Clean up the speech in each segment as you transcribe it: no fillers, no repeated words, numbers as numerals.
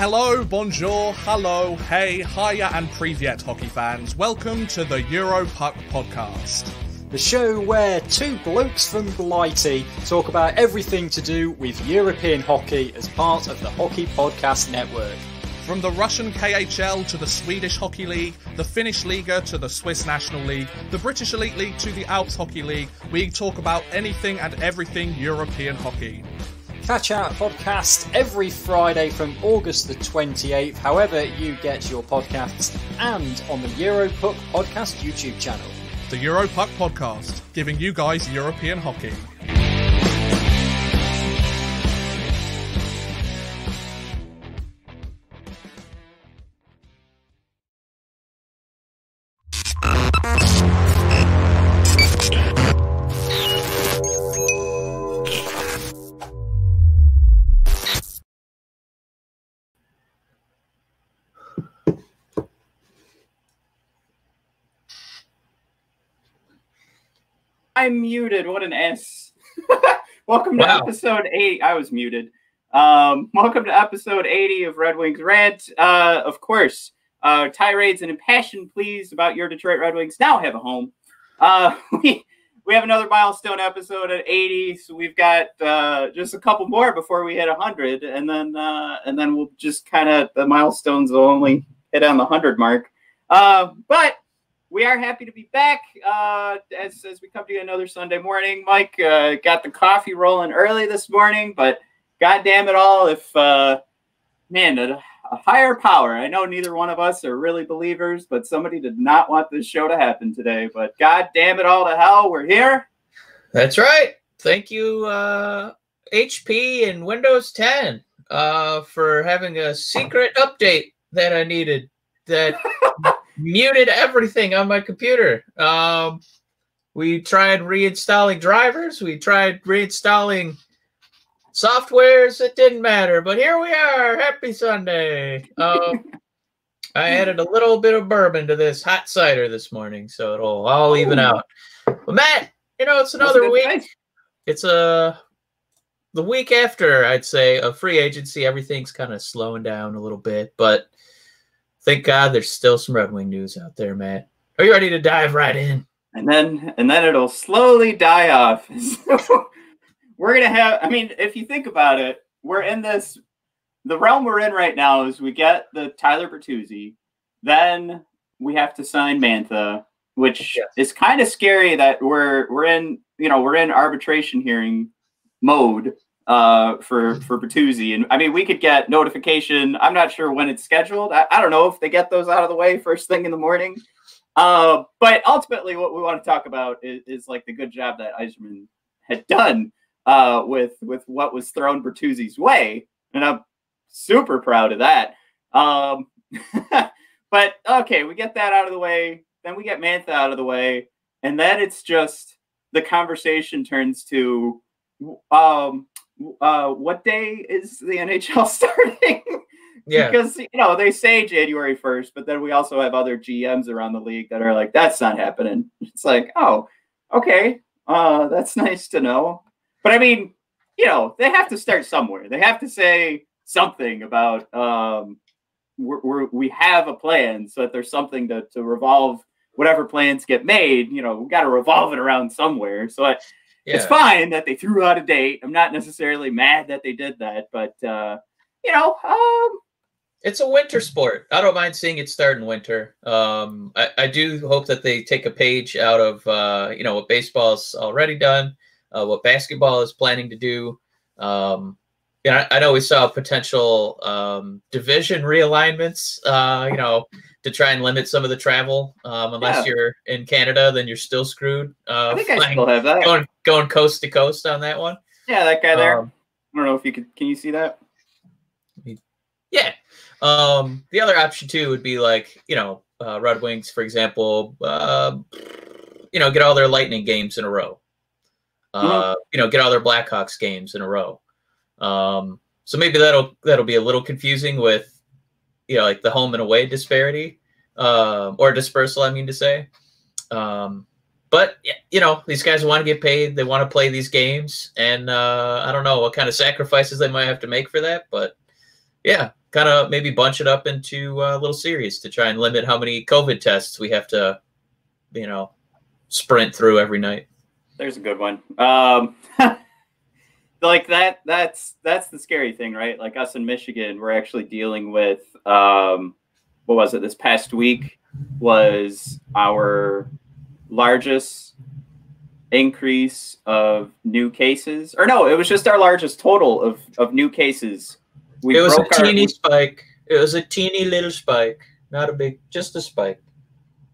Hello, bonjour, hello, hey, hiya and privyet hockey fans. Welcome to the Europuck podcast. The show where two blokes from Blighty talk about everything to do with European hockey as part of the Hockey Podcast Network. From the Russian KHL to the Swedish Hockey League, the Finnish Liga to the Swiss National League, the British Elite League to the Alps Hockey League, we talk about anything and everything European hockey. Catch our podcast every Friday from August the 28th, however you get your podcasts, and on the Europuck Podcast YouTube channel. The Europuck Podcast, giving you guys European hockey. I'm muted. What an S. Welcome to episode 8. I was muted. Welcome to episode 80 of Red Wings Rant. Of course, tirades and impassioned pleas about your Detroit Red Wings now have a home. We have another milestone episode at 80, so we've got just a couple more before we hit 100, and then we'll just kind of, the milestones will only hit on the 100 mark. But we are happy to be back as we come to you another Sunday morning. Mike got the coffee rolling early this morning, but God damn it all, if, a higher power, I know neither one of us are really believers, but somebody did not want this show to happen today. But God damn it all to hell, we're here. That's right. Thank you, HP and Windows 10, for having a secret update that I needed that muted everything on my computer. We tried reinstalling drivers. We tried reinstalling softwares. It didn't matter. But here we are. Happy Sunday. I added a little bit of bourbon to this hot cider this morning, so it'll all even out. But Matt, it's another week. Night. It's the week after, I'd say, of free agency. Everything's kind of slowing down a little bit, but thank God there's still some Red Wing news out there, Matt. Are you ready to dive right in? And then it'll slowly die off. So we're going to have, if you think about it, we're in the realm we're in right now is we get the Tyler Bertuzzi, then we have to sign Mantha, which is kind of scary that we're in arbitration hearing mode for Bertuzzi. And we could get notification. I'm not sure when it's scheduled. I don't know if they get those out of the way first thing in the morning. But ultimately what we want to talk about is like the good job that Yzerman had done with what was thrown Bertuzzi's way. And I'm super proud of that. But okay, we get that out of the way. Then we get Mantha out of the way. And then it's just the conversation turns to, what day is the NHL starting? Yeah, because they say January 1st, but then we also have other GMs around the league that are like, that's not happening. It's like, oh, okay, that's nice to know. But they have to start somewhere. They have to say something about we have a plan, so that there's something to revolve whatever plans get made. We got to revolve it around somewhere. So it's fine that they threw out a date. I'm not necessarily mad that they did that, but it's a winter sport. I don't mind seeing it start in winter. I do hope that they take a page out of what baseball's already done, what basketball is planning to do. I know we saw potential division realignments, to try and limit some of the travel. Unless you're in Canada, then you're still screwed. I think I still have that. Going coast to coast on that one. Yeah, that guy there. I don't know if you could. Can you see that? Yeah. The other option too would be like, Red Wings, for example, get all their Lightning games in a row. Get all their Blackhawks games in a row. So maybe that'll be a little confusing with, like the home and away disparity, or dispersal, I mean to say. But, these guys want to get paid. They want to play these games. And I don't know what kind of sacrifices they might have to make for that. But Yeah, kind of maybe bunch it up into a little series to try and limit how many COVID tests we have to, sprint through every night. There's a good one. Like that's the scary thing, right? Like us in Michigan, we're actually dealing with what was it? This past week was our largest increase of new cases. Or no, it was just our largest total of new cases. It was a teeny spike. It was a teeny little spike. Not a big, just a spike.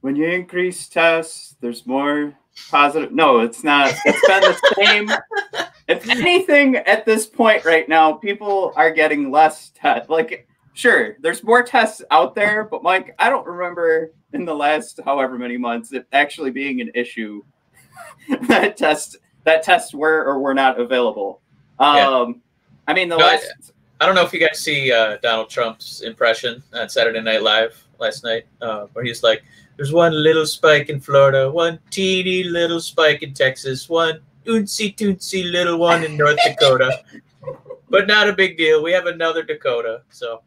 When you increase tests, there's more positive. No, it's not. It's been the same. If anything, at this point right now, people are getting less tests. Like, sure, there's more tests out there, but Mike, I don't remember in the last however many months it actually being an issue that tests were or were not available. I mean, I don't know if you guys see Donald Trump's impression on Saturday Night Live last night, where he's like, there's one little spike in Florida, one teeny little spike in Texas, one oonsy-toonsy little one in North Dakota. But not a big deal. We have another Dakota, so.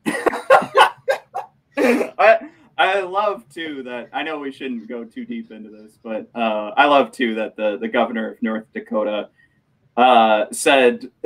I love, too, that – I know we shouldn't go too deep into this, but I love, too, that the governor of North Dakota said –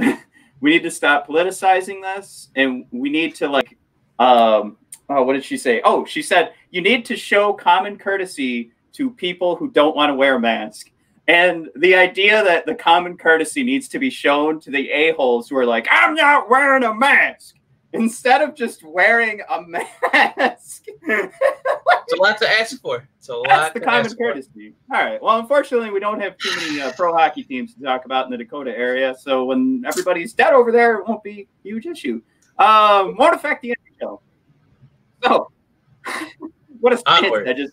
we need to stop politicizing this, and we need to, like, what did she say? Oh, she said, you need to show common courtesy to people who don't want to wear a mask. And the idea that the common courtesy needs to be shown to the a-holes who are like, I'm not wearing a mask, instead of just wearing a mask. It's a lot to ask for. It's a lot. That's the common courtesy. All right. Well, unfortunately, we don't have too many pro hockey teams to talk about in the Dakota area. So when everybody's dead over there, it won't be a huge issue. Won't affect the NHL. So, what a stint. I just,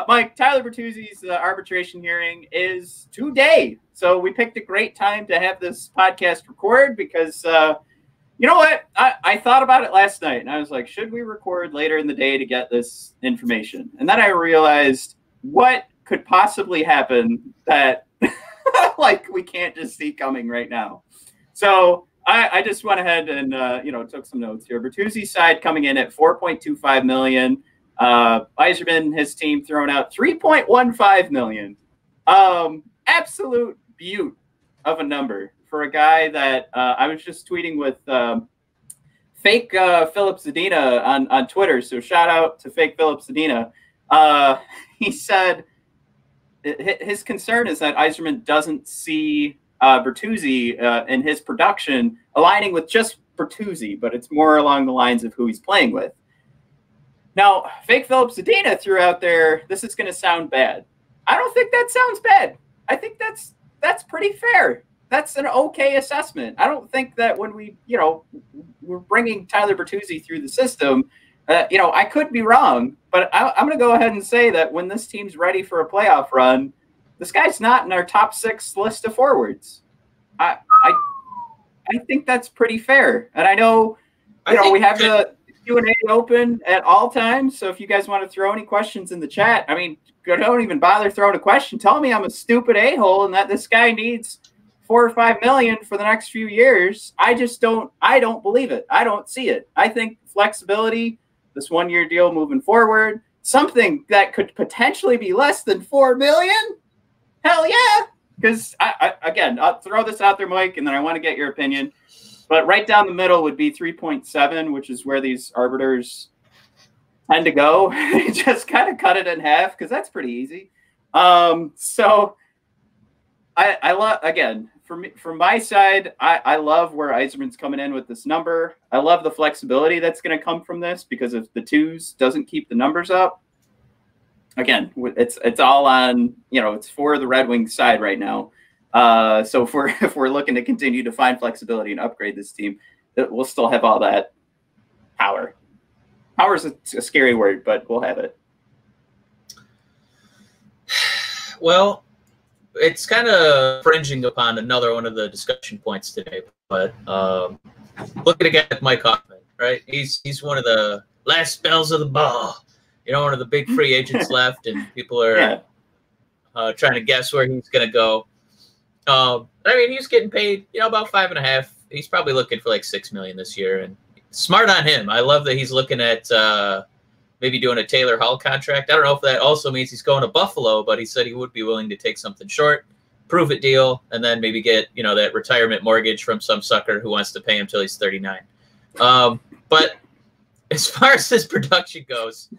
Mike, Tyler Bertuzzi's arbitration hearing is today. So we picked a great time to have this podcast record because, you know what? I thought about it last night, and I was like, should we record later in the day to get this information? And then I realized what could possibly happen that, like, we can't just see coming right now. So I just went ahead and, took some notes here. Bertuzzi's side coming in at $4.25 million. Yzerman, his team, throwing out $3.15 million. Absolute beaut of a number for a guy that I was just tweeting with fake Philip Zadina on Twitter. So shout out to fake Philip Zadina. He said his concern is that Yzerman doesn't see Bertuzzi in his production aligning with just Bertuzzi, but it's more along the lines of who he's playing with. Now, fake Philip Zadina threw out there, this is going to sound bad. I don't think that sounds bad. I think that's pretty fair. That's an okay assessment. I don't think that when we're bringing Tyler Bertuzzi through the system, I could be wrong, but I'm going to go ahead and say that when this team's ready for a playoff run, this guy's not in our top 6 list of forwards. I think that's pretty fair. And I know, we have the Q&A open at all times. So if you guys want to throw any questions in the chat, I mean, don't even bother throwing a question. Tell me I'm a stupid a-hole and that this guy needs $4 or $5 million for the next few years. I don't believe it. I don't see it. I think flexibility, this 1-year deal moving forward, something that could potentially be less than $4 million. Hell yeah. Because again, I'll throw this out there, Mike, and then I want to get your opinion. But right down the middle would be 3.7, which is where these arbiters tend to go. Just kind of cut it in half because that's pretty easy. So I love, again, from my side, I love where Yzerman's coming in with this number. I love the flexibility that's going to come from this because if the twos doesn't keep the numbers up, again, it's all on, it's for the Red Wings side right now. So if we're looking to continue to find flexibility and upgrade this team, we'll still have all that power. Power is a scary word, but we'll have it. Well, it's kind of fringing upon another one of the discussion points today, but looking again at Mike Hoffman, right? He's one of the last spells of the ball. One of the big free agents left, and people are trying to guess where he's going to go. I mean, he's getting paid, about $5.5 million. He's probably looking for like $6 million this year, and smart on him. I love that he's looking at maybe doing a Taylor Hall contract. I don't know if that also means he's going to Buffalo, but he said he would be willing to take something short, prove it deal, and then maybe get, you know, that retirement mortgage from some sucker who wants to pay him till he's 39. But as far as his production goes,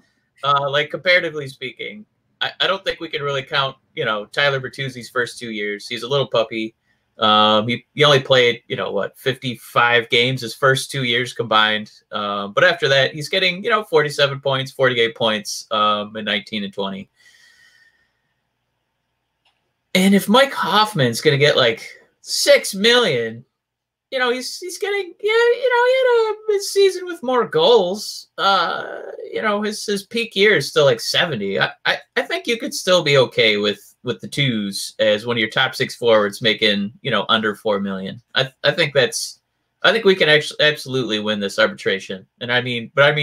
like comparatively speaking, I don't think we can really count, you know, Tyler Bertuzzi's first 2 years. He's a little puppy. He only played, you know, what, 55 games his first 2 years combined. But after that, he's getting, you know, 47 points, 48 points in 19 and 20. And if Mike Hoffman's going to get like $6 million, you know, he's getting, yeah, you know, he had a season with more goals. You know, his peak year is still like 70. I think you could still be okay with the twos as one of your top 6 forwards making, you know, under $4 million. I think we can actually absolutely win this arbitration. And I mean not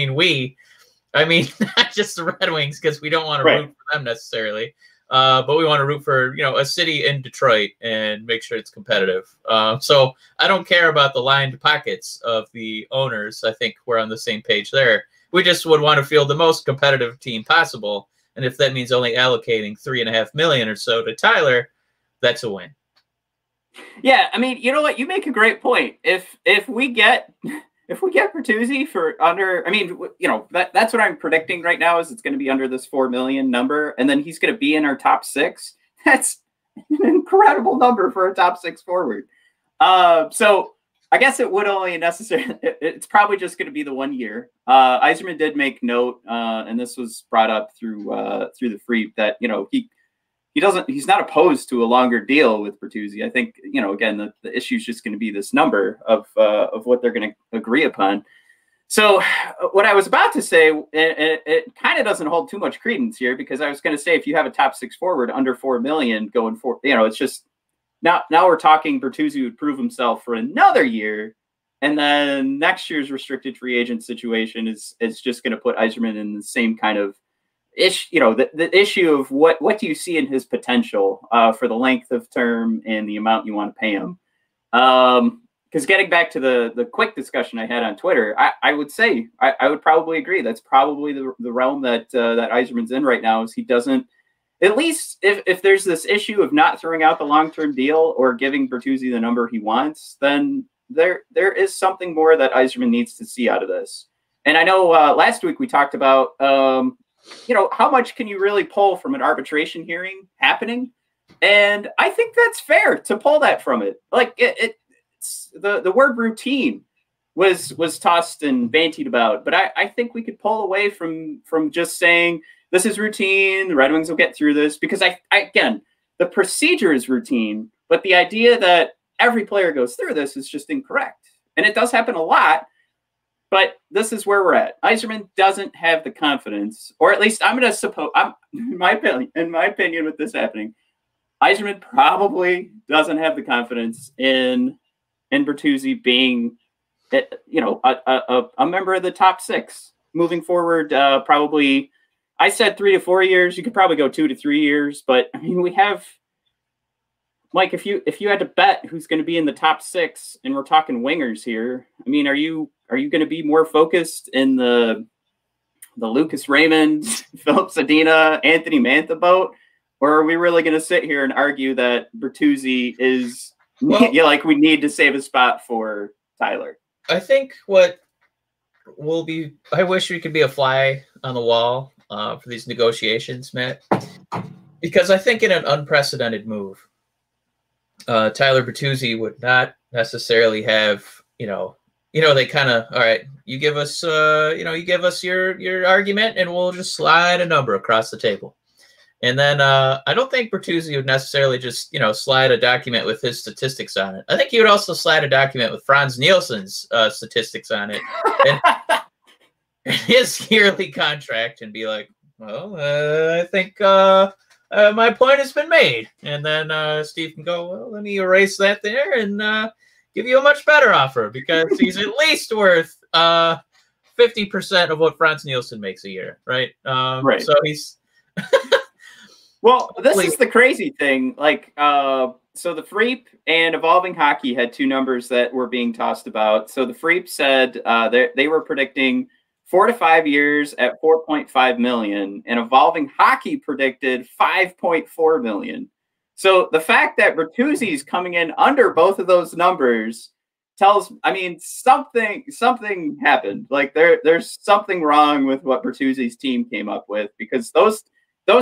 just the Red Wings, because we don't want to root for them necessarily. But we want to root for, you know, a city in Detroit and make sure it's competitive. So I don't care about the lined pockets of the owners. I think we're on the same page there. We just would want to field the most competitive team possible. And if that means only allocating $3.5 million or so to Tyler, that's a win. Yeah, I mean, you know what? You make a great point. If we get Bertuzzi for under, I mean, you know, that's what I'm predicting right now is it's going to be under this 4 million number, and then he's going to be in our top 6. That's an incredible number for a top 6 forward. So I guess it would only necessarily, it's probably just going to be the 1 year. Yzerman did make note, and this was brought up through the free, that, you know, he's not opposed to a longer deal with Bertuzzi. I think, you know, again, the issue is just going to be this number of what they're going to agree upon. So what I was about to say, it kind of doesn't hold too much credence here, because I was going to say, if you have a top 6 forward under 4 million going for, you know, it's just now we're talking Bertuzzi would prove himself for another year. And then next year's restricted free agent situation is just going to put Yzerman in the same kind of issue, you know, the issue of what do you see in his potential for the length of term and the amount you want to pay him. Because getting back to the quick discussion I had on Twitter, I would say I would probably agree. That's probably the realm that Yzerman's in right now, is he doesn't, at least if there's this issue of not throwing out the long-term deal or giving Bertuzzi the number he wants, then there is something more that Yzerman needs to see out of this. And I know last week we talked about, you know, how much can you really pull from an arbitration hearing happening? And I think that's fair to pull that from it. Like it's the word routine was tossed and bantied about, but I think we could pull away from just saying this is routine, the Red Wings will get through this, because again, the procedure is routine, but the idea that every player goes through this is just incorrect. And it does happen a lot, but this is where we're at. Yzerman doesn't have the confidence, or at least I'm going to suppose, in my opinion, with this happening, Yzerman probably doesn't have the confidence in Bertuzzi being, you know, a member of the top 6 moving forward. Probably, I said 3 to 4 years. You could probably go 2 to 3 years, but I mean, we have, Mike, if you had to bet who's going to be in the top 6, and we're talking wingers here, I mean, are you going to be more focused in the Lucas Raymond, Philip Zadina, Anthony Mantha boat, or are we really going to sit here and argue that Bertuzzi is, like, we need to save a spot for Tyler? I think what will be, I wish we could be a fly on the wall for these negotiations, Matt, because I think in an unprecedented move, Tyler Bertuzzi would not necessarily have, you know, they kind of, all right, you give us, you give us your argument, and we'll just slide a number across the table. And then I don't think Bertuzzi would necessarily just, slide a document with his statistics on it. I think he would also slide a document with Franz Nielsen's statistics on it, and his yearly contract, and be like, well, I think my point has been made. And then Steve can go, well, let me erase that there and give you a much better offer, because he's at least worth 50% of what Franz Nielsen makes a year, right? Right. So he's... Well, this is the crazy thing. Like, So the Freep and Evolving Hockey had two numbers that were being tossed about. So the Freep said they were predicting 4 to 5 years at 4.5 million, and Evolving Hockey predicted 5.4 million. So the fact that Bertuzzi's coming in under both of those numbers tells, I mean, something happened. Like there's something wrong with what Bertuzzi's team came up with, because those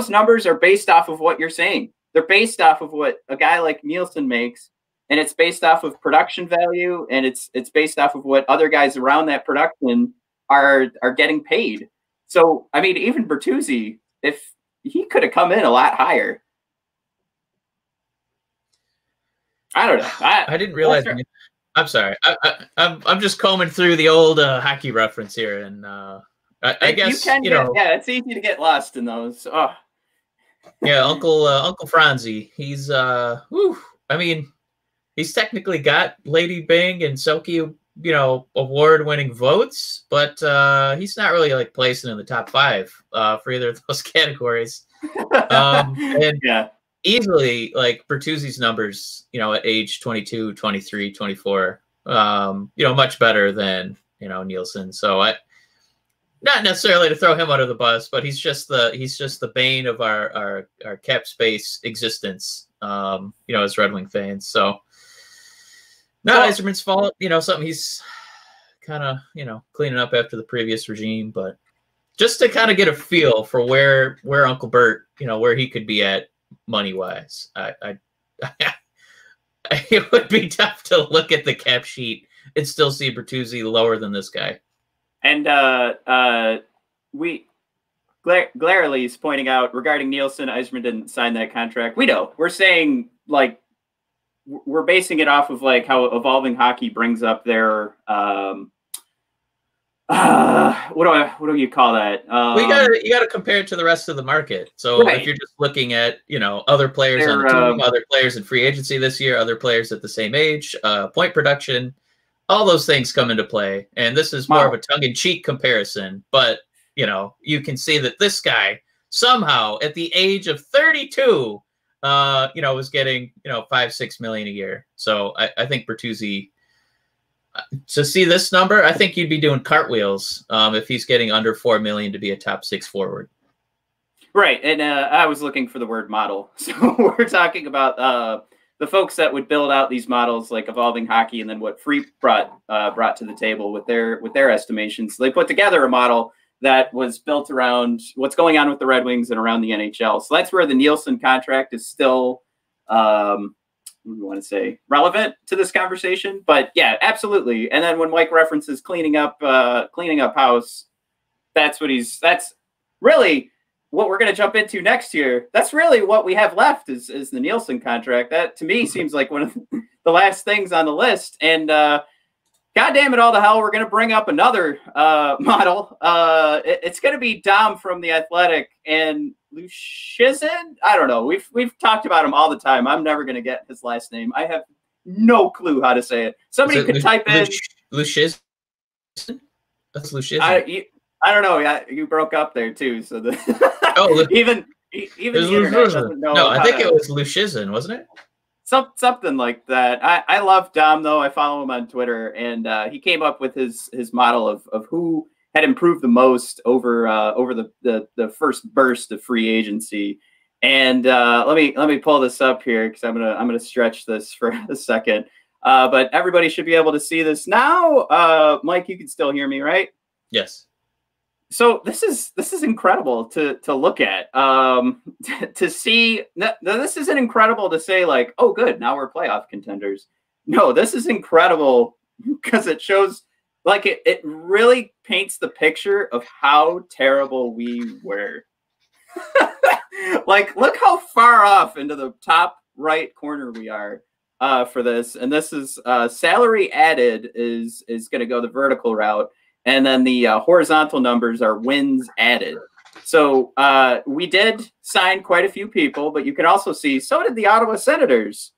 numbers are based off of what you're saying. They're based off of what a guy like Nielsen makes, and it's based off of production value, and it's based off of what other guys around that production are getting paid. So, I mean, even Bertuzzi, if he could have come in a lot higher. I don't know. I didn't realize. I'm sorry. I'm just combing through the old hockey reference here, and I guess yeah, it's easy to get lost in those. Oh. Yeah, Uncle Franzi. He's I mean, he's technically got Lady Bing and Selkie, award-winning votes, but he's not really like placing in the top 5 for either of those categories. And yeah, easily like Bertuzzi's numbers, at age 22, 23, 24, much better than Nielsen. So not necessarily to throw him under the bus, but he's just the bane of our cap space existence, as Red Wing fans. So not Yzerman's fault, something he's kind of, cleaning up after the previous regime, but just to kind of get a feel for where Uncle Bert, where he could be at money wise. It would be tough to look at the cap sheet and still see Bertuzzi lower than this guy. And Glarley is pointing out regarding Nielsen, Yzerman didn't sign that contract. We know. We're saying, like, we're basing it off of like how Evolving Hockey brings up their what do you call that? You gotta compare it to the rest of the market. So if you're just looking at other players on the team, other players in free agency this year, other players at the same age, point production, all those things come into play. And this is more of a tongue-in-cheek comparison, but you can see that this guy somehow at the age of 32 was getting, 5-6 million a year. So I think Bertuzzi, to see this number, I think you'd be doing cartwheels if he's getting under 4 million to be a top 6 forward. Right. And I was looking for the word model. So we're talking about the folks that would build out these models like Evolving Hockey, and then what Freep brought to the table with their estimations. They put together a model that was built around what's going on with the Red Wings and around the NHL. So that's where the Nielsen contract is still, what do you want to say, relevant to this conversation. But yeah, absolutely. And then when Mike references cleaning up house, that's really what we're going to jump into next year. That's really what we have left is the Nielsen contract. That to me seems like one of the last things on the list. And God damn it all to hell, we're going to bring up another model. It's going to be Dom from The Athletic and Luszczyszyn. I don't know. We've talked about him all the time. I'm never going to get his last name. I have no clue how to say it. Somebody could type in Luszczyszyn. That's Luszczyszyn. I don't know. Yeah, you broke up there too. So even the internet doesn't know. No, I think it was Luszczyszyn, wasn't it? Something like that. I love Dom though. I follow him on Twitter, and he came up with his model of who had improved the most over the first burst of free agency. And let me pull this up here because I'm gonna stretch this for a second. But everybody should be able to see this now. Mike, you can still hear me, right? Yes. So this is incredible to look at, to see. This isn't incredible to say like, oh, good, now we're playoff contenders. No, this is incredible because it shows, like, it really paints the picture of how terrible we were. Like, look how far off into the top right corner we are for this. And this is salary added is going to go the vertical route. And then the horizontal numbers are wins added. So we did sign quite a few people, but you can also see, so did the Ottawa Senators.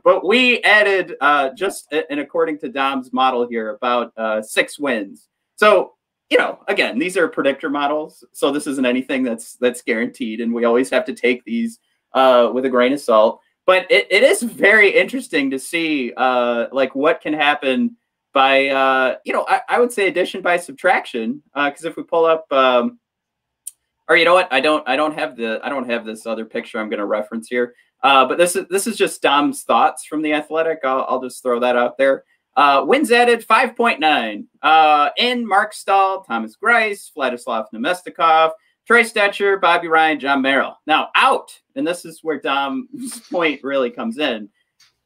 But we added, and according to Dom's model here, about 6 wins. So, again, these are predictor models. So this isn't anything that's guaranteed. And we always have to take these with a grain of salt. but it is very interesting to see like what can happen by you know, I would say addition by subtraction, because if we pull up or you know what, I don't have this other picture I'm going to reference here, but this is just Dom's thoughts from The Athletic. I'll just throw that out there. Wins added 5.9. In Mark Stahl, Thomas Greiss, Vladislav Nemestikov, Trey Stetcher, Bobby Ryan, John Merrill. Now out, and this is where Dom's point really comes in.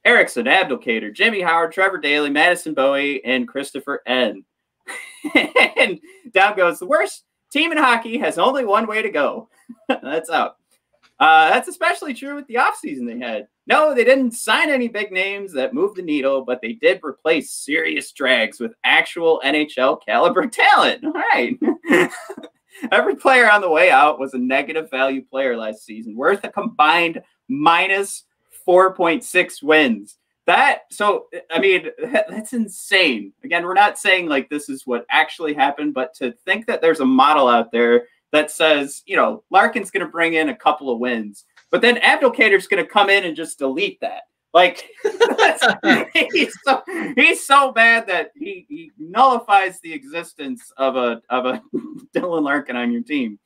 Erickson, Abdelkader, Jimmy Howard, Trevor Daley, Madison Bowie, and Christopher N. And Dom goes, the worst team in hockey has only one way to go. That's out. That's especially true with the offseason they had. No, they didn't sign any big names that moved the needle, but they did replace serious drags with actual NHL caliber talent. All right. Every player on the way out was a negative value player last season, worth a combined minus 4.6 wins. So, I mean, that's insane. Again, we're not saying like this is what actually happened, but to think that there's a model out there that says, you know, Larkin's going to bring in a couple of wins, but then Abdelkader's going to come in and just delete that. Like, he's so bad that he nullifies the existence of a Dylan Larkin on your team.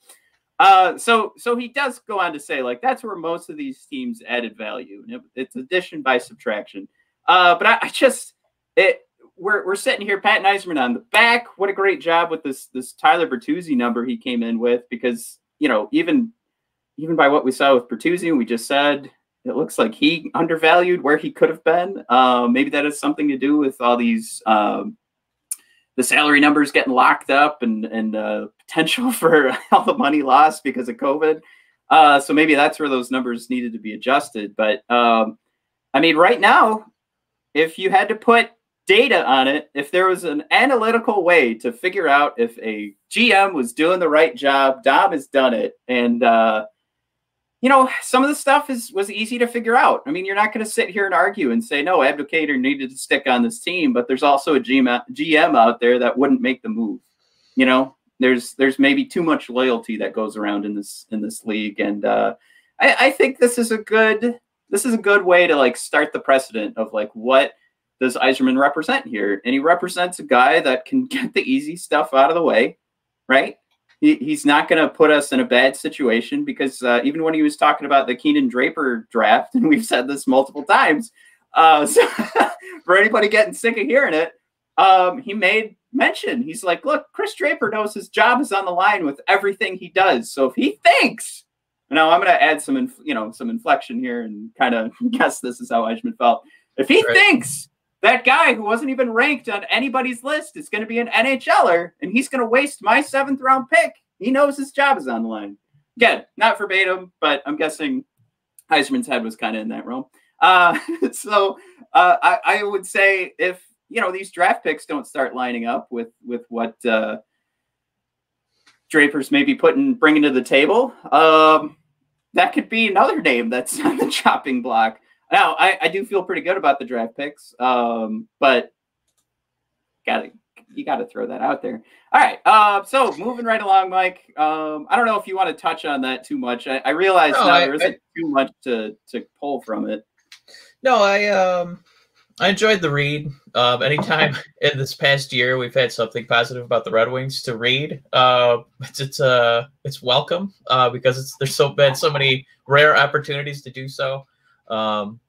So he does go on to say, like, that's where most of these teams added value. It's addition by subtraction. But we're sitting here, Pat Yzerman on the back. What a great job with this Tyler Bertuzzi number he came in with, because, you know, even by what we saw with Bertuzzi, we just said it looks like he undervalued where he could have been. Maybe that has something to do with all these the salary numbers getting locked up and potential for all the money lost because of COVID. So maybe that's where those numbers needed to be adjusted. But I mean, right now, if you had to put data on it, if there was an analytical way to figure out if a GM was doing the right job, Dom has done it. And, you know, some of the stuff was easy to figure out. I mean, you're not going to sit here and argue and say, no, Abdelkader needed to stick on this team, but there's also a GM out there that wouldn't make the move. You know, there's maybe too much loyalty that goes around in this league. And I think this is a good way to like start the precedent of like, what does Yzerman represent here? And he represents a guy that can get the easy stuff out of the way, right? He's not going to put us in a bad situation, because even when he was talking about the Keenan Draper draft, and we've said this multiple times, so for anybody getting sick of hearing it, he made mention. He's like, look, Chris Draper knows his job is on the line with everything he does. So if he thinks, now I'm going to add some inflection here and kind of guess this is how Yzerman felt. If he thinks that guy who wasn't even ranked on anybody's list is going to be an NHLer, and he's going to waste my 7th round pick, he knows his job is on the line. Again, not verbatim, but I'm guessing Yzerman's head was kind of in that realm. So I would say, if, you know, these draft picks don't start lining up with what Draper's maybe bringing to the table, that could be another name that's on the chopping block. Now, I do feel pretty good about the draft picks, but you got to throw that out there. All right, so moving right along, Mike. I don't know if you want to touch on that too much. I realize there isn't too much to pull from it. No, I enjoyed the read. Anytime in this past year we've had something positive about the Red Wings to read, it's welcome, because there's been so many rare opportunities to do so.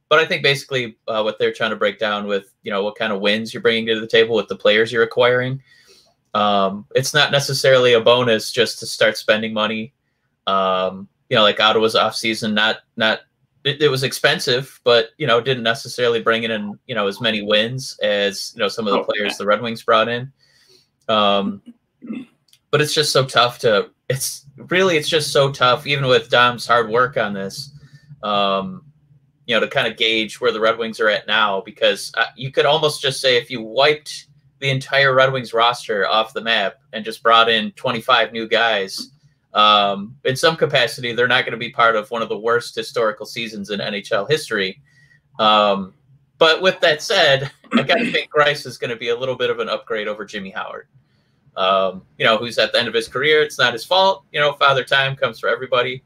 But I think basically what they're trying to break down with, you know, what kind of wins you're bringing to the table with the players you're acquiring. It's not necessarily a bonus just to start spending money. You know, like Ottawa's offseason, it was expensive, but, you know, didn't necessarily bring in, you know, as many wins as, you know, some of the players the Red Wings brought in. But it's just so tough it's just so tough, even with Dom's hard work on this, you know, to kind of gauge where the Red Wings are at now, because you could almost just say if you wiped the entire Red Wings roster off the map and just brought in 25 new guys, in some capacity, they're not going to be part of one of the worst historical seasons in NHL history. But with that said, I got to think Greiss is going to be a little bit of an upgrade over Jimmy Howard, you know, who's at the end of his career. It's not his fault. You know, father time comes for everybody.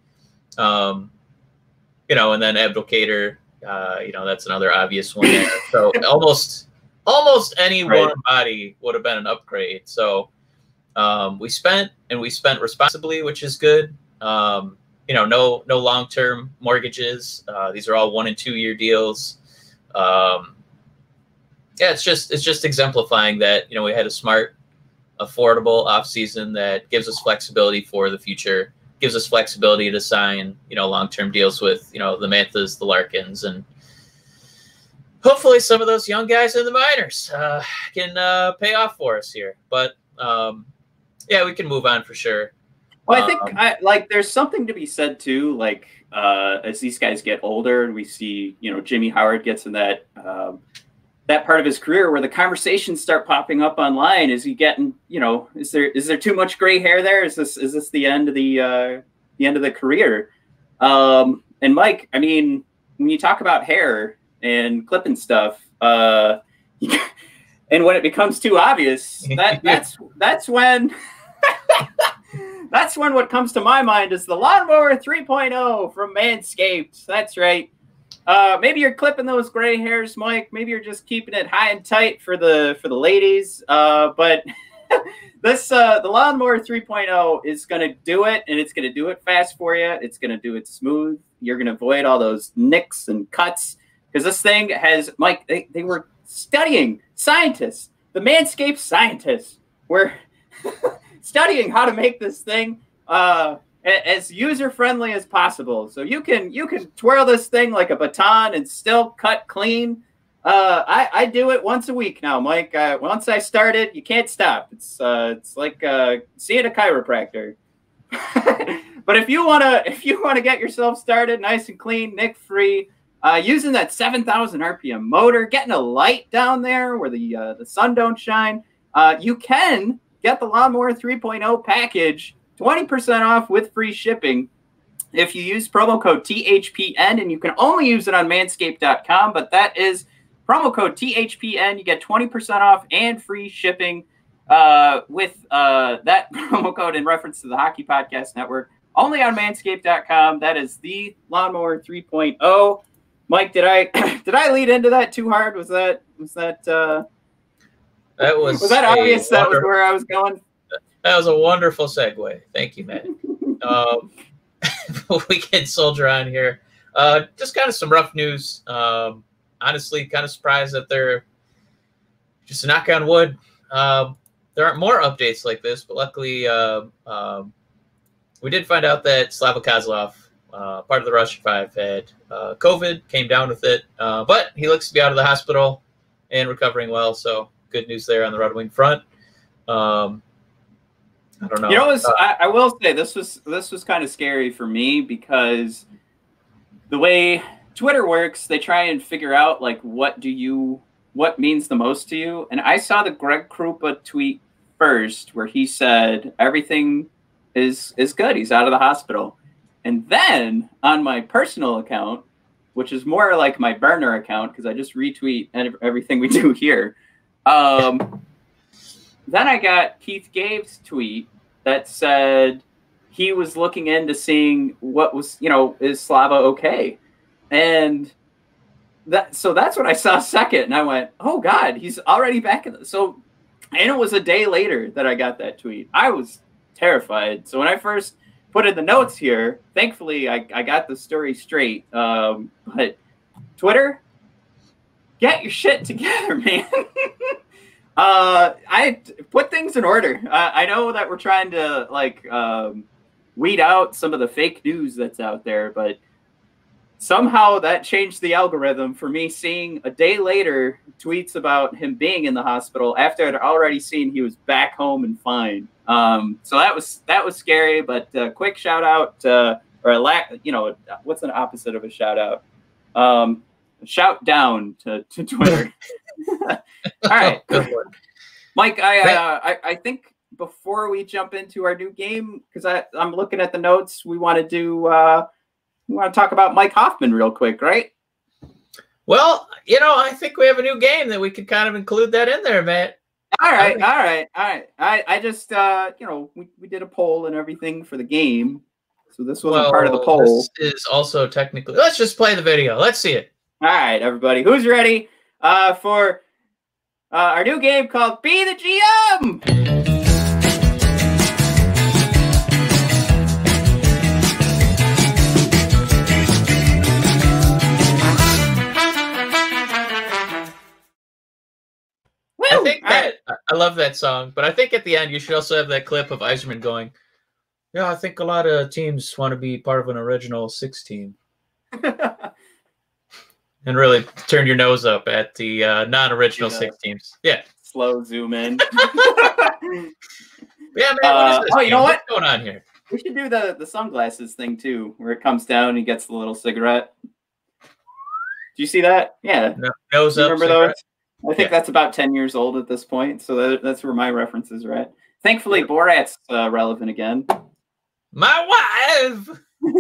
You know, and then Abdelkader, That's another obvious one there. So almost any warm body would have been an upgrade. So we spent responsibly, which is good. No long-term mortgages. These are all 1 and 2 year deals. It's just exemplifying that, we had a smart, affordable off season that gives us flexibility for the future, gives us flexibility to sign, long-term deals with, the Manthas, the Larkins, and hopefully some of those young guys in the minors can pay off for us here. But we can move on for sure. Well, I think there's something to be said too. Like as these guys get older, and we see, Jimmy Howard gets in that part of his career where the conversations start popping up online. Is he getting, is there too much gray hair there? Is this the end of the career? And Mike, I mean, when you talk about hair and clipping stuff, and when it becomes too obvious, that's when that's when what comes to my mind is the Lawnmower 3.0 from Manscaped. That's right. Maybe you're clipping those gray hairs, Mike. Maybe you're just keeping it high and tight for the ladies. But the Lawnmower 3.0 is going to do it, and it's going to do it fast for you. It's going to do it smooth. You're going to avoid all those nicks and cuts because this thing has, Mike, they were studying, scientists, the Manscaped scientists were studying how to make this thing as user-friendly as possible. So you can twirl this thing like a baton and still cut clean. I do it once a week now, Mike. Once I start it, you can't stop. It's like seeing a chiropractor. But if you wanna get yourself started nice and clean, nick-free, using that 7,000 RPM motor, getting a light down there where the sun don't shine, you can get the Lawnmower 3.0 package 20% off with free shipping if you use promo code THPN, and you can only use it on manscaped.com, but that is promo code THPN. You get 20% off and free shipping with that promo code in reference to the Hockey Podcast Network, only on manscaped.com. That is the Lawnmower 3.0. Mike, did I lead into that too hard? Was that obvious? That was where I was going? That was a wonderful segue. Thank you, Matt. We can soldier on here. Just kind of some rough news. Honestly, kind of surprised that they're just a knock on wood. There aren't more updates like this, but luckily we did find out that Slava Kozlov, part of the Russian Five, had COVID, came down with it, but he looks to be out of the hospital and recovering well. So good news there on the Red Wing front. I don't know. I will say this was kind of scary for me because the way Twitter works, they try and figure out like what means the most to you. And I saw the Greg Krupa tweet first where he said everything is good. He's out of the hospital. And then on my personal account, which is more like my burner account because I just retweet everything we do here. Then I got Keith Gabe's tweet that said he was looking into seeing what was, is Slava okay? And that's what I saw second. And I went, oh God, he's already back in. And it was a day later that I got that tweet. I was terrified. So when I first put in the notes here, thankfully I got the story straight. But Twitter, get your shit together, man. I put things in order. I know that we're trying to weed out some of the fake news that's out there, but somehow that changed the algorithm for me seeing a day later tweets about him being in the hospital after I'd already seen he was back home and fine. So that was scary, but quick shout out what's an opposite of a shout out? Shout down to Twitter. All right, Mike. I think before we jump into our new game, because I'm looking at the notes, we want to talk about Mike Hoffman real quick, right? Well, I think we have a new game that we could kind of include that in there, Matt. All right. I just we did a poll and everything for the game, so this wasn't part of the poll. This is also technically. Let's just play the video. Let's see it. All right, everybody, who's ready for our new game called Be the GM? I think that I love that song, but I think at the end you should also have that clip of Yzerman going, "Yeah, I think a lot of teams want to be part of an original 6 team," and really turn your nose up at the non-original 6 teams. Yeah, slow zoom in. Yeah, man. What is this? You know what? What's going on here? We should do the sunglasses thing too, where it comes down and he gets the little cigarette. Do you see that? Yeah. Nose up. Remember those? I think that's about 10 years old at this point, so that's where my references are at. Thankfully, Borat's relevant again. My wife! All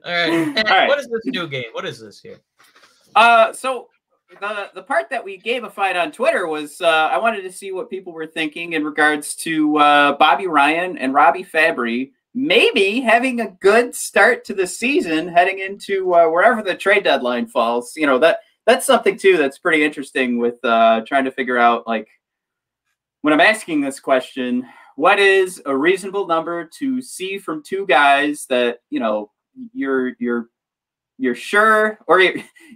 right. All right. What is this new game? What is this here? So the part that we gamified on Twitter was I wanted to see what people were thinking in regards to Bobby Ryan and Robbie Fabry maybe having a good start to the season heading into wherever the trade deadline falls. You know, that's something too that's pretty interesting with trying to figure out, like, when I'm asking this question, what is a reasonable number to see from 2 guys that, you know, you're sure, or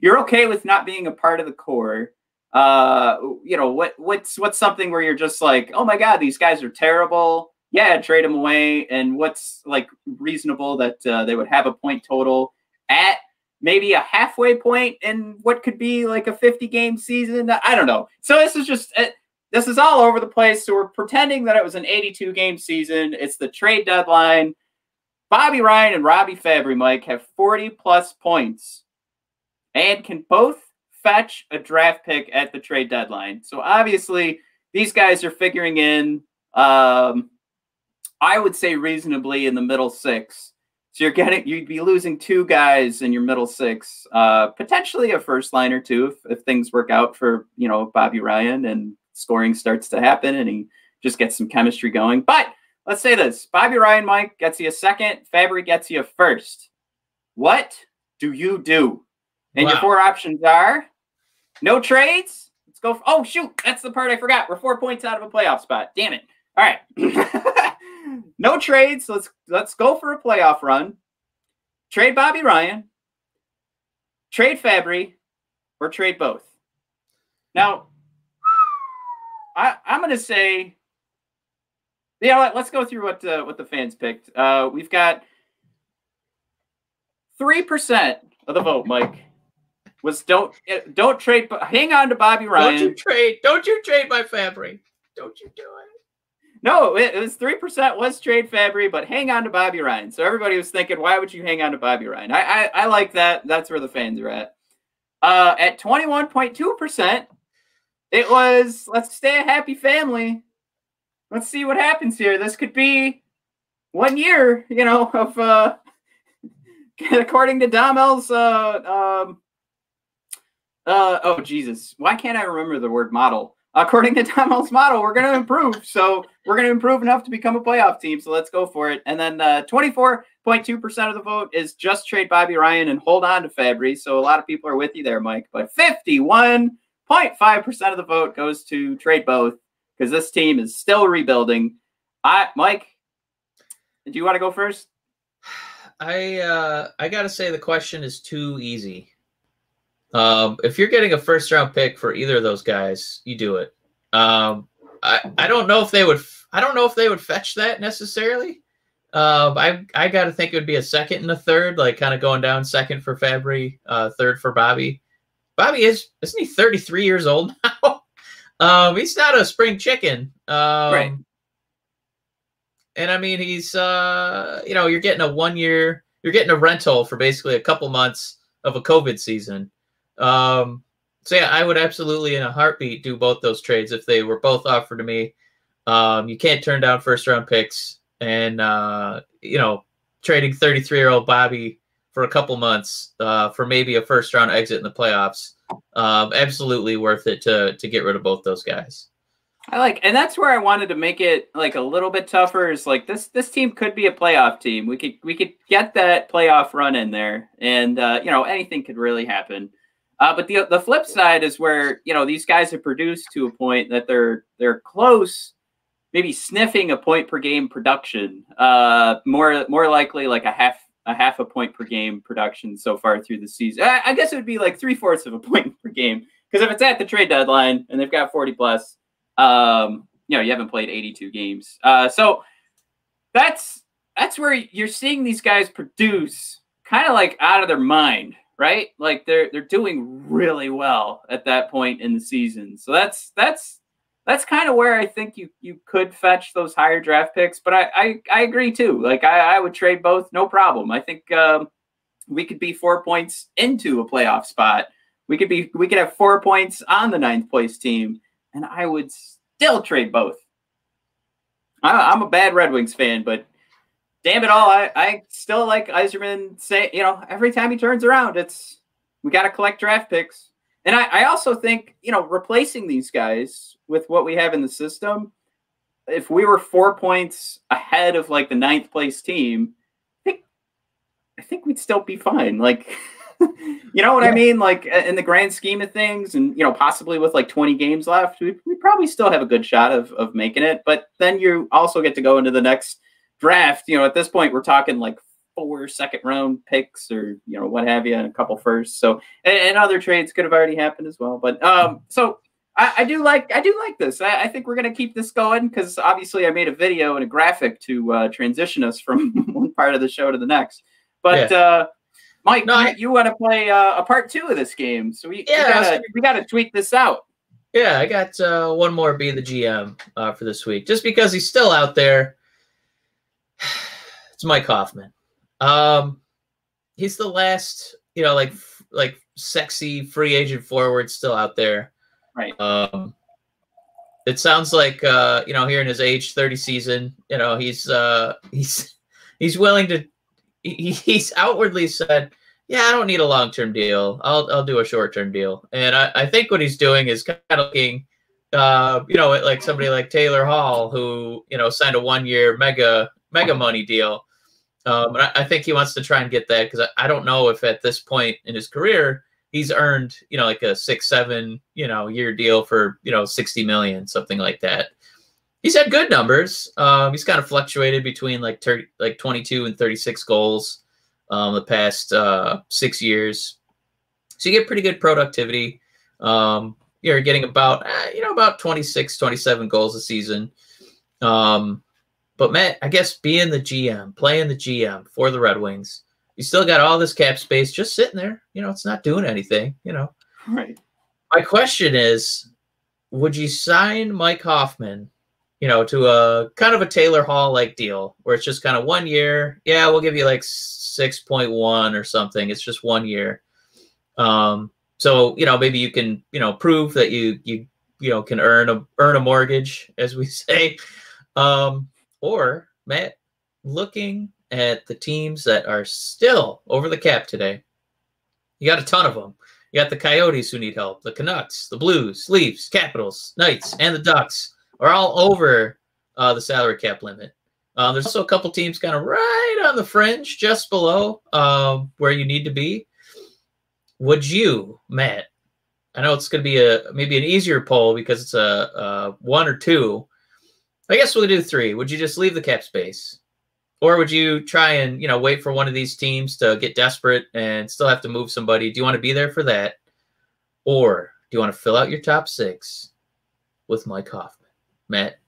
you're okay with not being a part of the core. You know, what's something where you're just like, oh my God, these guys are terrible. Yeah, trade them away. And what's like reasonable that they would have a point total at maybe a halfway point in what could be like a 50-game season. I don't know. So this is all over the place. So we're pretending that it was an 82-game season. It's the trade deadline. Bobby Ryan and Robbie Fabry, Mike, have 40-plus points and can both fetch a draft pick at the trade deadline. So obviously, these guys are figuring in, I would say reasonably in the middle 6. So you'd be losing 2 guys in your middle 6, potentially a first line or 2 if things work out for, you know, Bobby Ryan and scoring starts to happen and he just gets some chemistry going. But let's say this. Bobby Ryan, Mike, gets you a 2nd. Fabry gets you a 1st. What do you do? And your 4 options are no trades. Let's go. Oh, shoot. That's the part I forgot. We're 4 points out of a playoff spot. Damn it. All right. No trades. Let's go for a playoff run. Trade Bobby Ryan. Trade Fabry. Or trade both. Now, I'm going to say, yeah, let's go through what the fans picked. We've got 3% of the vote, Mike, was don't trade, hang on to Bobby Ryan. Don't you trade my Fabry. Don't you do it. No, it was 3% was trade Fabry, but hang on to Bobby Ryan. So everybody was thinking, why would you hang on to Bobby Ryan? I like that. That's where the fans are at. At 21.2%, it was, let's stay a happy family. Let's see what happens here. This could be 1 year, you know, of according to Dom L's oh Jesus, why can't I remember the word model? According to Dom L's model, we're going to improve. So we're going to improve enough to become a playoff team. So let's go for it. And then 24.2% of the vote is just trade Bobby Ryan and hold on to Fabry. So a lot of people are with you there, Mike. But 51.5% of the vote goes to trade both, because this team is still rebuilding. Mike, do you want to go first? I gotta say the question is too easy. If you're getting a first-round pick for either of those guys, you do it. I don't know if they would. I don't know if they would fetch that necessarily. I got to think it would be a 2nd and a 3rd, like kind of going down 2nd for Fabry, 3rd for Bobby. Bobby isn't he 33 years old now? He's not a spring chicken. Right. And I mean, he's you know, you're getting a 1 year, you're getting a rental for basically a couple months of a COVID season. So yeah, I would absolutely in a heartbeat do both those trades if they were both offered to me. You can't turn down first-round picks, and you know, trading 33-year-old Bobby for a couple months for maybe a first-round exit in the playoffs, absolutely worth it to get rid of both those guys. And that's where I wanted to make it like a little bit tougher. Is like this team could be a playoff team. We could get that playoff run in there, and you know, anything could really happen. But the flip side is where, you know, these guys have produced to a point that they're close, maybe sniffing a point per game production. More likely like a half a point per game production so far through the season. I guess it would be like 3/4 of a point per game, because if it's at the trade deadline and they've got 40 plus, you know, you haven't played 82 games. So that's where you're seeing these guys produce kind of like out of their mind. Right? Like they're doing really well at that point in the season. So that's kind of where I think you could fetch those higher draft picks. But I agree too. Like I would trade both, no problem. I think we could be 4 points into a playoff spot. We could have 4 points on the 9th place team, and I would still trade both. I'm a bad Red Wings fan, but damn it all, I still like Yzerman say, you know, every time he turns around, we got to collect draft picks. And I also think, you know, replacing these guys with what we have in the system, if we were 4 points ahead of like the 9th place team, I think we'd still be fine. Like, you know what I mean? Like in the grand scheme of things, and, you know, possibly with like 20 games left, we probably still have a good shot of making it. But then you also get to go into the next draft. You know, at this point we're talking like 4 second-round picks, or, you know, what have you, and a couple firsts. So and other trades could have already happened as well. But so I do like this. I think we're gonna keep this going, because obviously I made a video and a graphic to transition us from one part of the show to the next. But Mike, you want to play a part 2 of this game, so we gotta tweak this out. Yeah, I got one more be the GM for this week, just because he's still out there. It's Mike Hoffman. He's the last, you know, like sexy free agent forward still out there. Right. It sounds like you know, here in his age 30 season, you know, he's willing to. He's outwardly said, yeah, I don't need a long-term deal. I'll do a short-term deal. And I think what he's doing is kind of looking, you know, like somebody like Taylor Hall, who, you know, signed a 1-year mega money deal. And I think he wants to try and get that, because I don't know if at this point in his career he's earned, you know, like a 6-7, you know, year deal for, you know, 60 million, something like that. He's had good numbers. He's kind of fluctuated between like 22 and 36 goals the past 6 years. So you get pretty good productivity. You're getting about, you know, about 26, 27 goals a season. But Matt, I guess being the GM, playing the GM for the Red Wings, you still got all this cap space just sitting there. You know, it's not doing anything, you know. Right. My question is, would you sign Mike Hoffman, you know, to a kind of a Taylor Hall-like deal where it's just kind of 1 year? Yeah, we'll give you like 6.1 or something. It's just 1 year. So, you know, maybe you can, you know, prove that you know, can earn a mortgage, as we say. Or, Matt, looking at the teams that are still over the cap today, you got a ton of them. You got the Coyotes who need help. The Canucks, the Blues, Leafs, Capitals, Knights, and the Ducks are all over the salary cap limit. There's also a couple teams kind of right on the fringe, just below where you need to be. Would you, Matt, I know it's going to be maybe an easier poll because it's a 1 or 2. I guess we'll do 3. Would you just leave the cap space? Or would you try and, you know, wait for one of these teams to get desperate and still have to move somebody? Do you want to be there for that? Or do you want to fill out your top 6 with Mike Hoffman? Matt,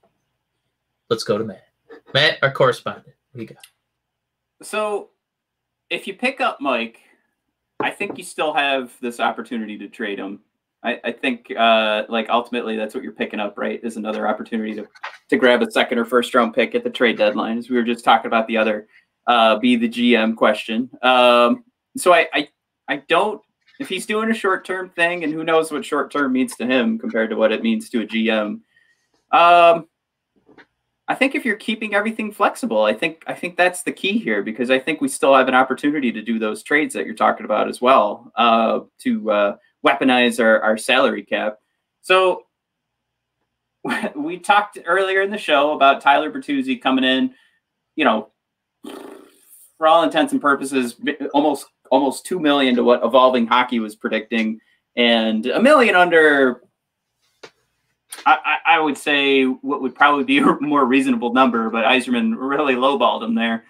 let's go to Matt. Matt, our correspondent. What do you got? So if you pick up Mike, I think you still have this opportunity to trade him. I think like ultimately that's what you're picking up, right? Is another opportunity to grab a second or first round pick at the trade deadline, as we were just talking about the other be the GM question. So I don't, if he's doing a short term thing, and who knows what short term means to him compared to what it means to a GM. I think if you're keeping everything flexible, I think that's the key here, because I think we still have an opportunity to do those trades that you're talking about as well, to weaponize our salary cap. So we talked earlier in the show about Tyler Bertuzzi coming in, you know, for all intents and purposes, almost $2 million to what Evolving Hockey was predicting. and $1 million under. I would say what would probably be a more reasonable number, but Yzerman really lowballed him there.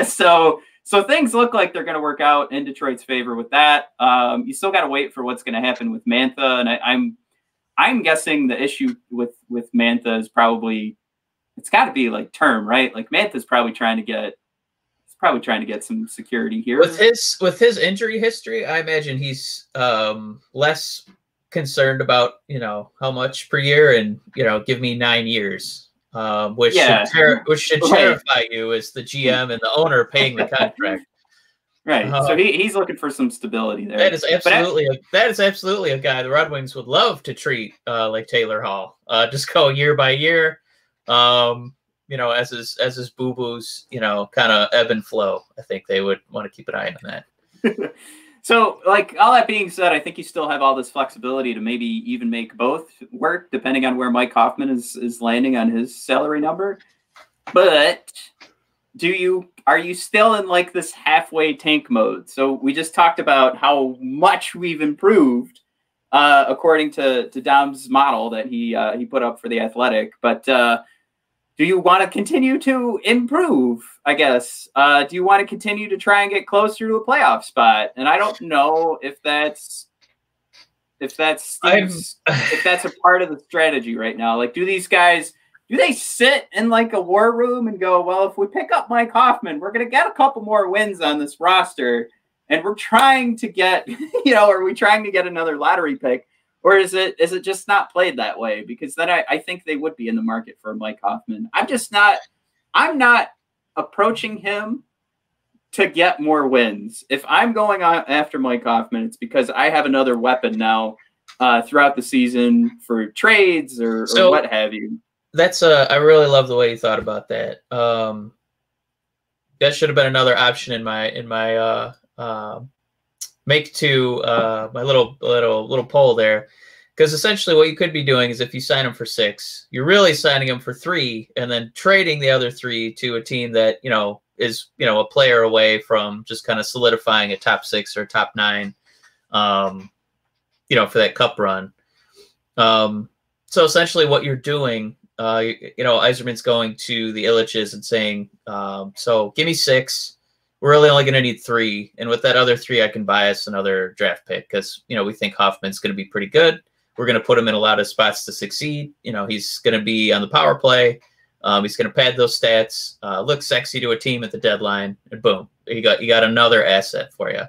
So things look like they're going to work out in Detroit's favor with that. You still got to wait for what's going to happen with Mantha, and I'm guessing the issue with Mantha is probably, it's got to be like term, right? Like Mantha's probably trying to get some security here. With his injury history, I imagine he's less concerned about, how much per year, and give me 9 years, which should terrify you as the GM and the owner paying the contract. Right. So he's looking for some stability there. That is absolutely a guy the Red Wings would love to treat like Taylor Hall. Just go year by year. As his boo-boos, kind of ebb and flow. I think they would want to keep an eye on that. So, like, all that being said, I think you still have all this flexibility to maybe even make both work, depending on where Mike Hoffman is landing on his salary number. But are you still in like this halfway tank mode? So we just talked about how much we've improved, according to Dom's model that he put up for The Athletic. But do you want to continue to improve, I guess? Do you want to continue to try and get closer to a playoff spot? And I don't know if that's a part of the strategy right now. Like, do these guys, do they sit in like a war room and go, well, if we pick up Mike Hoffman, we're going to get a couple more wins on this roster, and we're trying to get, are we trying to get another lottery pick? Or is it just not played that way? Because then I think they would be in the market for Mike Hoffman. I'm not approaching him to get more wins. If I'm going on after Mike Hoffman, it's because I have another weapon now throughout the season for trades or what have you. I really love the way you thought about that. That should have been another option in my make to my little poll there, because essentially what you could be doing is if you sign him for 6, you're really signing him for 3 and then trading the other 3 to a team that is a player away from just kind of solidifying a top 6 or top 9 for that cup run. So essentially what you're doing, Yzerman's going to the Illiches and saying, so give me 6. We're really only going to need 3. And with that other 3, I can buy us another draft pick because, we think Hoffman's going to be pretty good. We're going to put him in a lot of spots to succeed. He's going to be on the power play. He's going to pad those stats, look sexy to a team at the deadline, and boom, you got another asset for you.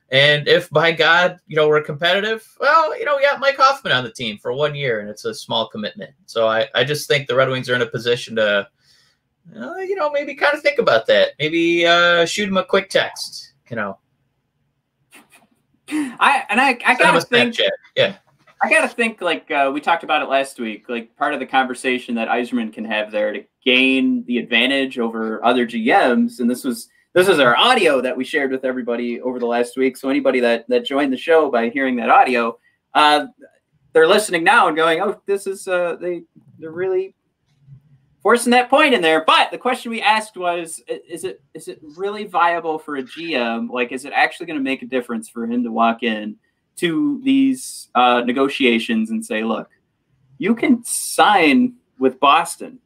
And if by God, we're competitive, well, we got Mike Hoffman on the team for 1 year, and it's a small commitment. So I just think the Red Wings are in a position to, maybe kind of think about that. Maybe shoot him a quick text. I gotta think. Yeah. I gotta think, like we talked about it last week. Like part of the conversation that Yzerman can have there to gain the advantage over other GMs, and this is our audio that we shared with everybody over the last week. So anybody that joined the show by hearing that audio, they're listening now and going, "Oh, this is they're really forcing that point in there." But the question we asked was, is it really viable for a GM? Like, is it actually going to make a difference for him to walk in to these negotiations and say, look, you can sign with Boston.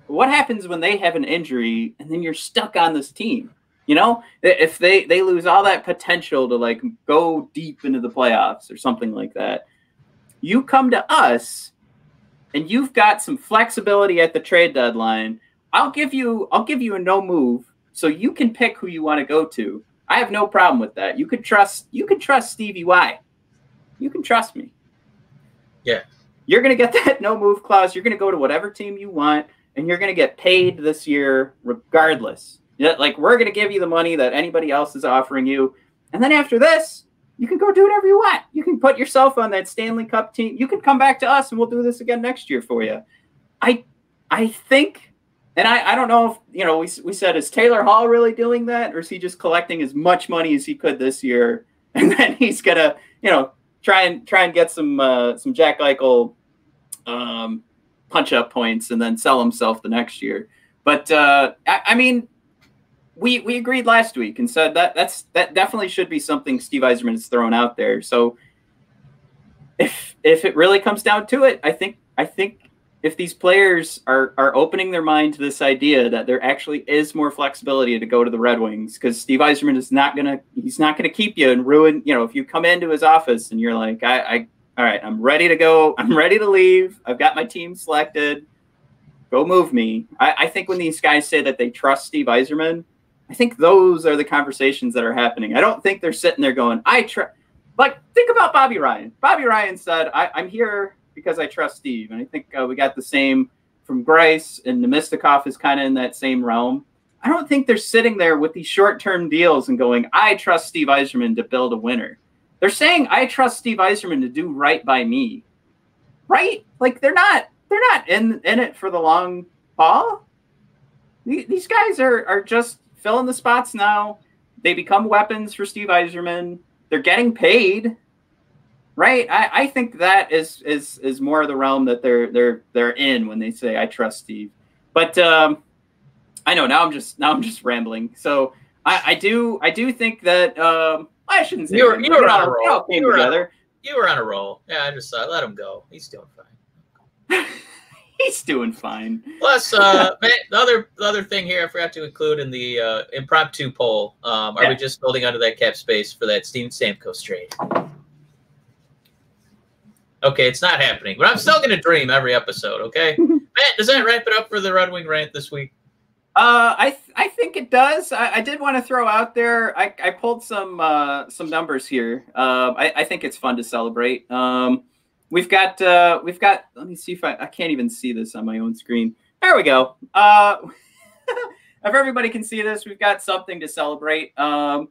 What happens when they have an injury and then you're stuck on this team? If they lose all that potential to like go deep into the playoffs or something like that, you come to us and you've got some flexibility at the trade deadline. I'll give you a no move so you can pick who you want to go to. I have no problem with that. You could trust Stevie Y. You can trust me. Yeah. You're going to get that no move clause. You're going to go to whatever team you want, and you're going to get paid this year regardless. Like, we're going to give you the money that anybody else is offering you. And then after this, you can go do whatever you want. You can put yourself on that Stanley Cup team. You can come back to us, and we'll do this again next year for you. I think, and I don't know if, we said, is Taylor Hall really doing that, or is he just collecting as much money as he could this year, and then he's going to, try and get some Jack Eichel punch-up points and then sell himself the next year. But, I mean, we agreed last week and said that definitely should be something Steve Yzerman has thrown out there. So if it really comes down to it, I think if these players are opening their mind to this idea that there actually is more flexibility to go to the Red Wings, because Steve Yzerman is not gonna keep you and ruin, if you come into his office and you're like, all right, I'm ready to go, I'm ready to leave, I've got my team selected, go move me. I think when these guys say that they trust Steve Yzerman, I think those are the conversations that are happening. I don't think they're sitting there going, like, think about Bobby Ryan. Bobby Ryan said, I'm here because I trust Steve. And I think we got the same from Grice, and Nemestikov is kind of in that same realm. I don't think they're sitting there with these short-term deals and going, I trust Steve Yzerman to build a winner. They're saying, I trust Steve Yzerman to do right by me. Right? Like, they're not in it for the long haul. These guys are just filling the spots now. They become weapons for Steve Yzerman. They're getting paid. Right, I think that is more of the realm that they're in when they say I trust Steve. But I know now I'm just rambling. So I do think that I shouldn't say you were on a roll. You were on a roll. Yeah, I just thought let him go. He's doing fine. He's doing fine. Plus, the other thing here I forgot to include in the impromptu poll. Are we just building under that cap space for that Steven Stamkos trade? Okay, it's not happening, but I'm still going to dream every episode, okay? Matt, does that wrap it up for the Red Wing rant this week? I think it does. I did want to throw out there, I pulled some numbers here. I think it's fun to celebrate. We've got, let me see if I can't even see this on my own screen. There we go. If everybody can see this, we've got something to celebrate. Now,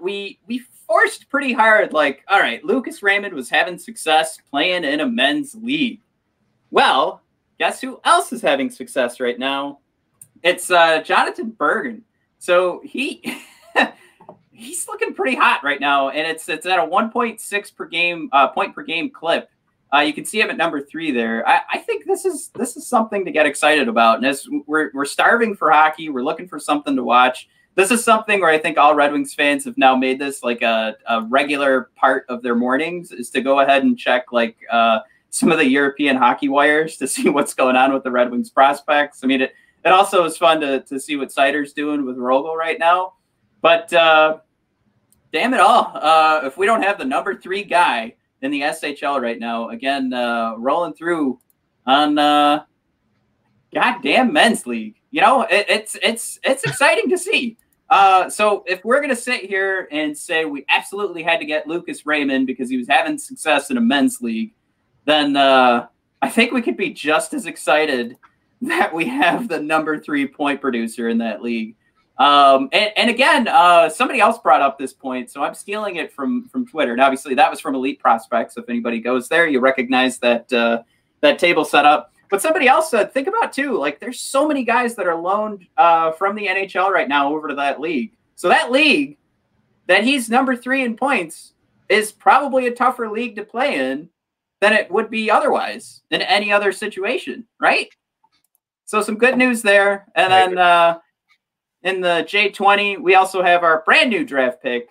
we forced pretty hard, like, all right, Lucas Raymond was having success playing in a men's league. Well, guess who else is having success right now? It's Jonathan Bergen. So he's looking pretty hot right now, and it's at a 1.6 per game point per game clip. You can see him at number 3 there. I think this is something to get excited about. And as we're starving for hockey, we're looking for something to watch. This is something where I think all Red Wings fans have now made this like a regular part of their mornings, is to go ahead and check like some of the European hockey wires to see what's going on with the Red Wings prospects. I mean, it also is fun to see what Sider's doing with Rogel right now. But damn it all, if we don't have the number 3 guy in the SHL right now, again, rolling through on goddamn men's league. It's exciting to see. So if we're going to sit here and say we absolutely had to get Lucas Raymond because he was having success in a men's league, then I think we could be just as excited that we have the number 3 point producer in that league. And again, somebody else brought up this point, so I'm stealing it from Twitter. And obviously that was from Elite Prospects. If anybody goes there, you recognize that table setup. But somebody else said, think about too, like there's so many guys that are loaned from the NHL right now over to that league. So that league that he's number 3 in points is probably a tougher league to play in than it would be otherwise in any other situation, right? So some good news there. And then in the J20, we also have our brand new draft pick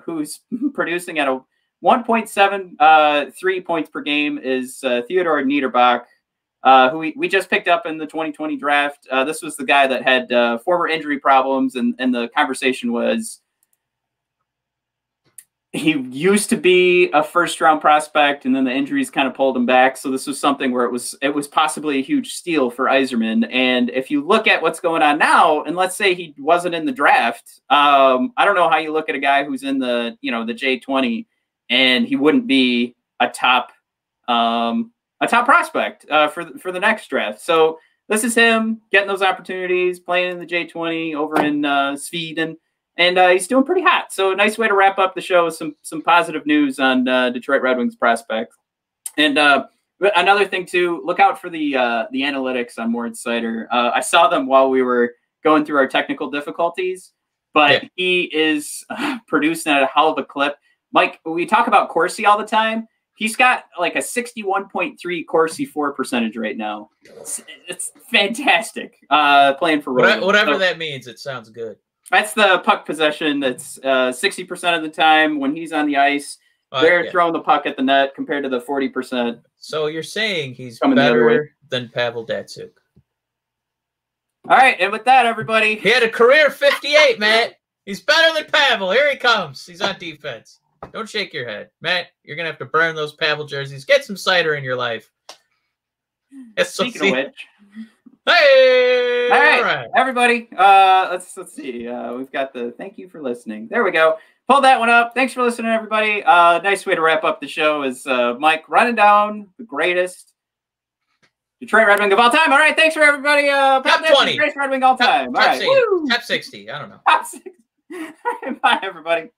who's producing at a 1.73 points per game is Theodor Niederbach. Who we just picked up in the 2020 draft. This was the guy that had former injury problems, and the conversation was he used to be a first-round prospect, and then the injuries kind of pulled him back. So this was something where it was possibly a huge steal for Yzerman. And if you look at what's going on now, and let's say he wasn't in the draft, I don't know how you look at a guy who's in the the J20 and he wouldn't be a top prospect for the next draft. So this is him getting those opportunities, playing in the J20 over in Sweden, and he's doing pretty hot. So a nice way to wrap up the show with some positive news on Detroit Red Wings prospects. And another thing too, look out for the analytics on Moritz Seider. I saw them while we were going through our technical difficulties, but he is producing at a hell of a clip. Mike, we talk about Corsi all the time. He's got like a 61.3 Corsi for percentage right now. It's fantastic playing for Rogel. Whatever that means, it sounds good. That's the puck possession. That's 60% of the time when he's on the ice. They're throwing the puck at the net compared to the 40%. So you're saying he's Coming the other way. better than Pavel Datsyuk. All right, and with that, everybody. He had a career 58, Matt. He's better than Pavel. Here he comes. He's on defense. Don't shake your head. Matt, you're going to have to burn those Pavel jerseys. Get some cider in your life. Speaking of which. Hey! All right, everybody. Let's see. We've got the thank you for listening. There we go. Pull that one up. Thanks for listening, everybody. Nice way to wrap up the show is Mike running down the greatest Detroit Red Wing of all time. All right, thanks for everybody. Top 20. Greatest Red Wing all time. Top, all right. top 60. I don't know. Top 60. All right, bye, everybody.